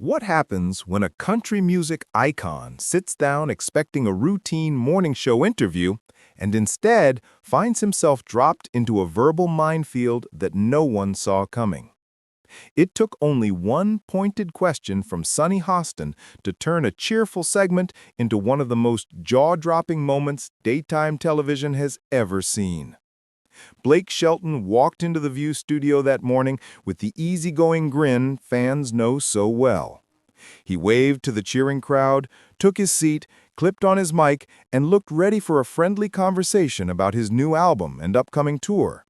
What happens when a country music icon sits down expecting a routine morning show interview and instead finds himself dropped into a verbal minefield that no one saw coming? It took only one pointed question from Sonny Hostin to turn a cheerful segment into one of the most jaw-dropping moments daytime television has ever seen. Blake Shelton walked into the View studio that morning with the easygoing grin fans know so well. He waved to the cheering crowd, took his seat, clipped on his mic, and looked ready for a friendly conversation about his new album and upcoming tour.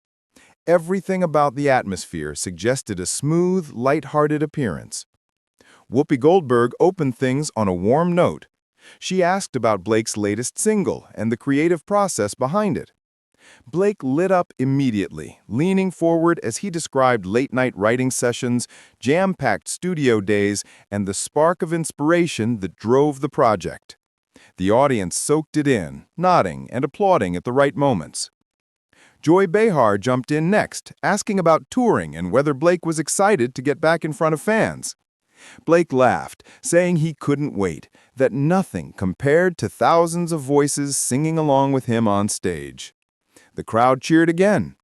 Everything about the atmosphere suggested a smooth, lighthearted appearance. Whoopi Goldberg opened things on a warm note. She asked about Blake's latest single and the creative process behind it. Blake lit up immediately, leaning forward as he described late-night writing sessions, jam-packed studio days, and the spark of inspiration that drove the project. The audience soaked it in, nodding and applauding at the right moments. Joy Behar jumped in next, asking about touring and whether Blake was excited to get back in front of fans. Blake laughed, saying he couldn't wait, that nothing compared to thousands of voices singing along with him on stage. The crowd cheered again.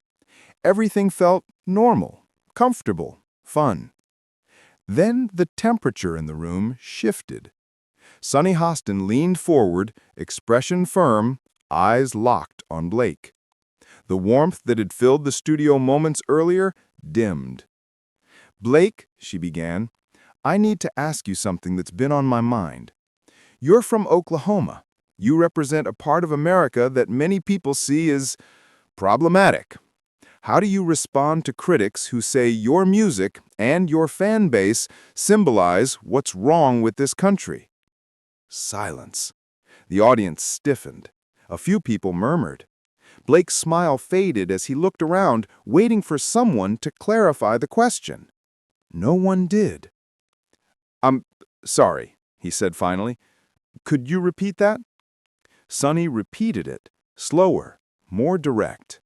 Everything felt normal, comfortable, fun. Then the temperature in the room shifted. Sonny Hostin leaned forward, expression firm, eyes locked on Blake. The warmth that had filled the studio moments earlier dimmed. "Blake," she began, "I need to ask you something that's been on my mind. You're from Oklahoma. You represent a part of America that many people see as problematic. How do you respond to critics who say your music and your fan base symbolize what's wrong with this country?" Silence. The audience stiffened. A few people murmured. Blake's smile faded as he looked around, waiting for someone to clarify the question. No one did. "I'm sorry," he said finally. "Could you repeat that?" Sonny repeated it, slower, more direct.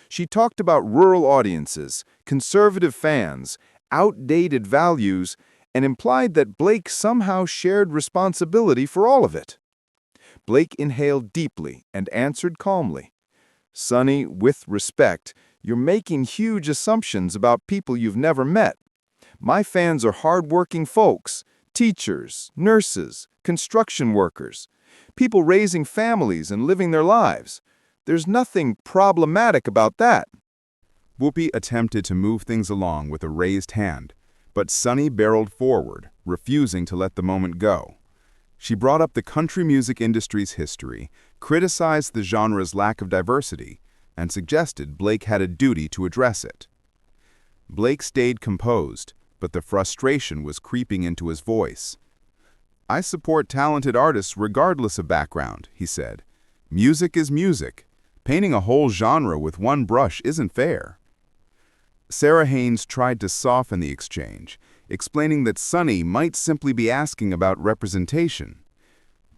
She talked about rural audiences, conservative fans, outdated values, and implied that Blake somehow shared responsibility for all of it. Blake inhaled deeply and answered calmly. "Sonny, with respect, you're making huge assumptions about people you've never met. My fans are hardworking folks, teachers, nurses, construction workers, people raising families and living their lives. There's nothing problematic about that." Whoopi attempted to move things along with a raised hand, but Sonny barreled forward, refusing to let the moment go. She brought up the country music industry's history, criticized the genre's lack of diversity, and suggested Blake had a duty to address it. Blake stayed composed, but the frustration was creeping into his voice. "I support talented artists regardless of background," he said. "Music is music. Painting a whole genre with one brush isn't fair." Sarah Haynes tried to soften the exchange, explaining that Sonny might simply be asking about representation.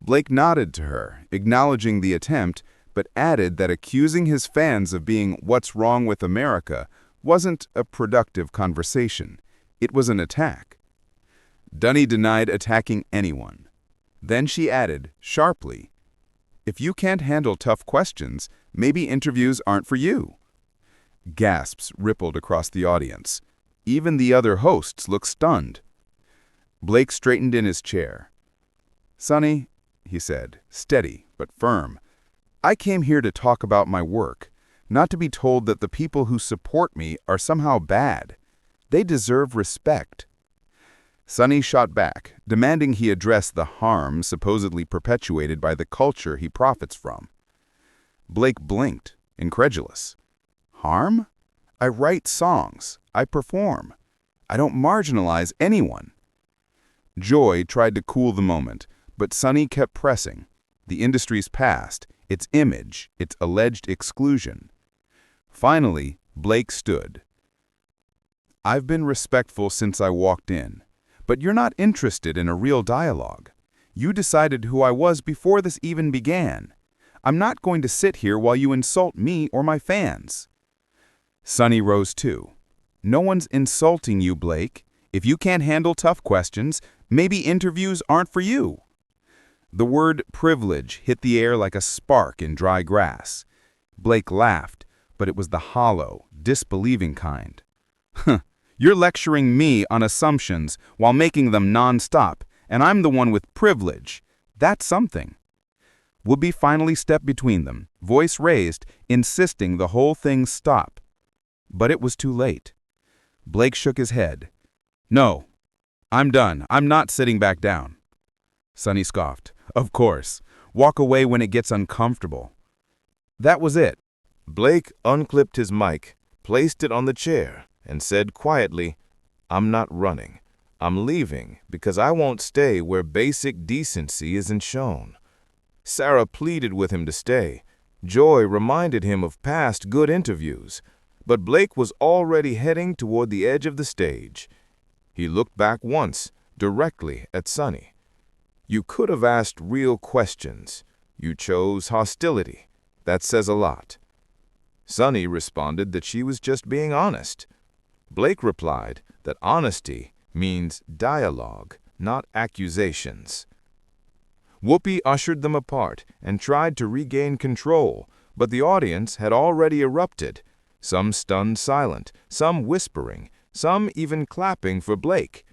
Blake nodded to her, acknowledging the attempt, but added that accusing his fans of being "what's wrong with America" wasn't a productive conversation. It was an attack. Dunny denied attacking anyone. Then she added, sharply, "If you can't handle tough questions, maybe interviews aren't for you." Gasps rippled across the audience. Even the other hosts looked stunned. Blake straightened in his chair. "Sonny," he said, steady but firm, "I came here to talk about my work, not to be told that the people who support me are somehow bad. They deserve respect." Sonny shot back, demanding he address the harm supposedly perpetuated by the culture he profits from. Blake blinked, incredulous. "Harm? I write songs. I perform. I don't marginalize anyone." Joy tried to cool the moment, but Sonny kept pressing. The industry's past, its image, its alleged exclusion. Finally, Blake stood. "I've been respectful since I walked in, but you're not interested in a real dialogue. You decided who I was before this even began. I'm not going to sit here while you insult me or my fans." Sonny rose too. "No one's insulting you, Blake. If you can't handle tough questions, maybe interviews aren't for you. The word privilege hit the air like a spark in dry grass. Blake laughed, but it was the hollow, disbelieving kind. Huh, you're lecturing me on assumptions while making them non-stop, and I'm the one with privilege. That's something. Whoopi finally stepped between them, voice raised, insisting the whole thing stop. But it was too late. Blake shook his head. No, I'm done. I'm not sitting back down. Sonny scoffed. Of course. Walk away when it gets uncomfortable. That was it. Blake unclipped his mic, placed it on the chair, and said quietly, I'm not running. I'm leaving because I won't stay where basic decency isn't shown. Sarah pleaded with him to stay. Joy reminded him of past good interviews. But Blake was already heading toward the edge of the stage. He looked back once, directly at Sonny. You could have asked real questions. You chose hostility. That says a lot. Sonny responded that she was just being honest. Blake replied that honesty means dialogue, not accusations. Whoopi ushered them apart and tried to regain control, but the audience had already erupted, some stunned silent, some whispering, some even clapping for Blake.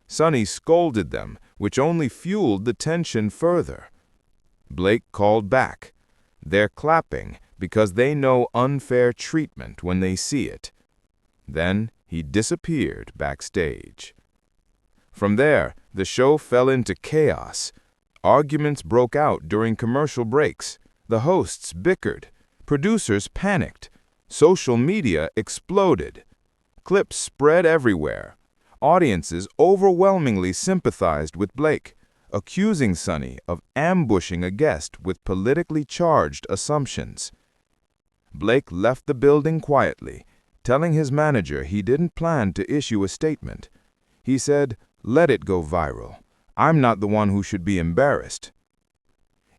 Sonny scolded them, which only fueled the tension further. Blake called back. They're clapping because they know unfair treatment when they see it. Then he disappeared backstage. From there, the show fell into chaos. Arguments broke out during commercial breaks. The hosts bickered. Producers panicked. Social media exploded. Clips spread everywhere. Audiences overwhelmingly sympathized with Blake, accusing Sonny of ambushing a guest with politically charged assumptions. Blake left the building quietly, telling his manager he didn't plan to issue a statement. He said, "Let it go viral. I'm not the one who should be embarrassed."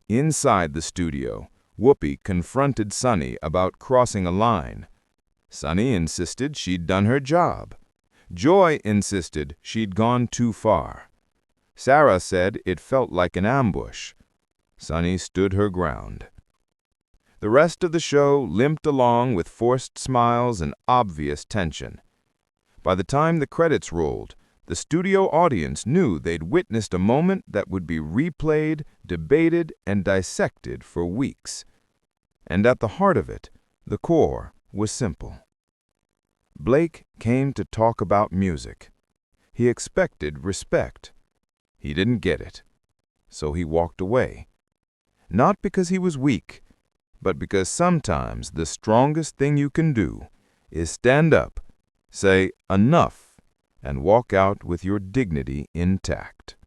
Inside the studio, Whoopi confronted Sonny about crossing a line. Sonny insisted she'd done her job. Joy insisted she'd gone too far. Sarah said it felt like an ambush. Sonny stood her ground. The rest of the show limped along with forced smiles and obvious tension. By the time the credits rolled, the studio audience knew they'd witnessed a moment that would be replayed, debated, and dissected for weeks. And at the heart of it, the core was simple. Blake came to talk about music. He expected respect. He didn't get it, so he walked away. Not because he was weak, but because sometimes the strongest thing you can do is stand up, say enough, and walk out with your dignity intact.